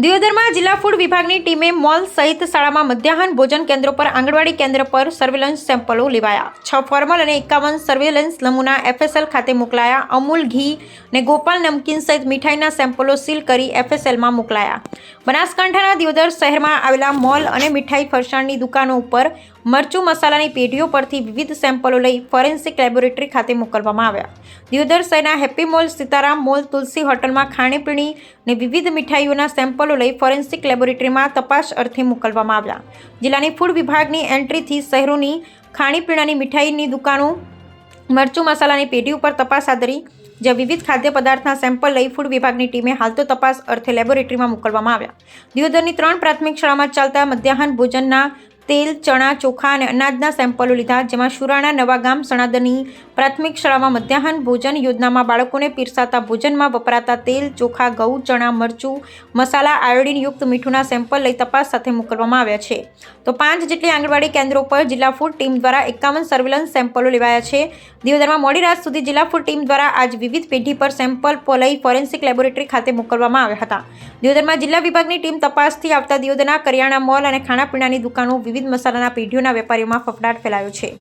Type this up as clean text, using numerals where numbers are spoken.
દિયોદરમાં જિલ્લા ફૂડ વિભાગની ટીમે મોલ સહિત શાળામાં મધ્યાહન ભોજન કેન્દ્રો પર આંગણવાડી કેન્દ્ર પર સર્વેલન્સ સેમ્પલો લેવાયા। 6 ફોર્મલ અને 51 સર્વેલન્સ નમૂના FSL ખાતે મોકલાયા। અમૂલ ઘી ને ગોપાલ નમકીન સહિત મીઠાઈના સેમ્પલો સીલ કરી FSLમાં મોકલાયા। બનાસકાંઠાના દિયોદર શહેરમાં આવેલા મોલ અને મીઠાઈ ફરસાણની દુકાનો ઉપર મરચું મસાલાની પેઢીઓ પરથી વિવિધ સેમ્પલો લઈ ફોરેન્સિક લેબોરેટરી ખાતે મોકલવામાં આવ્યા। દિયોદર શહેરના હેપી મોલ, સીતારામ મોલ, તુલસી હોટલમાં ખાણીપીણી ને વિવિધ મીઠાઈઓના સેમ્પલો લઈ ફોરેન્સિક લેબોરેટરીમાં તપાસ અર્થે મોકલવામાં આવ્યા। જિલ્લાની ફૂડ વિભાગની એન્ટ્રીથી શહેરોની ખાણીપીણાની મીઠાઈની દુકાનો, મરચું મસાલાની પેઢી ઉપર તપાસ હાથ ધરી, જ્યાં વિવિધ ખાદ્ય પદાર્થના સેમ્પલ લઈ ફૂડ વિભાગની ટીમે હાલ તો તપાસ અર્થે લેબોરેટરીમાં મોકલવામાં આવ્યા। દિયોદરની 3 પ્રાથમિક શાળામાં ચાલતા મધ્યાહન ભોજનના તેલ, ચણા, ચોખા અને અનાજના સેમ્પલો લીધા, જેમાં શુરાણા નવાગામ સણાદની પ્રાથમિક શાળામાં મધ્યાહન ભોજન યોજનામાં બાળકોને પીરસાતા ભોજનમાં વપરાતા તેલ, ચોખા, ઘઉં, ચણા, મરચું, મસાલા, આયોડિનયુક્ત મીઠુંના સેમ્પલ લઈ તપાસ સાથે મોકલવામાં આવ્યા છે। તો 5 જેટલી આંગણવાડી કેન્દ્રો પર જિલ્લા ફૂડ ટીમ દ્વારા 51 સર્વેલન્સ સેમ્પલો લેવાયા છે। દિયોદરમાં મોડી રાત સુધી જિલ્લા ફૂડ ટીમ દ્વારા આજ વિવિધ પેઢી પર સેમ્પલ લઈ ફોરેન્સિક લેબોરેટરી ખાતે મોકલવામાં આવ્યા હતા। દિયોદરમાં જિલ્લા વિભાગની ટીમ તપાસથી આવતા દિયોદરના કરિયાણા મોલ અને ખાણાપીણાની દુકાનો, વિવિધ મસાલાના પેઢીઓના વેપારીઓમાં ફફડાટ ફેલાયો છે।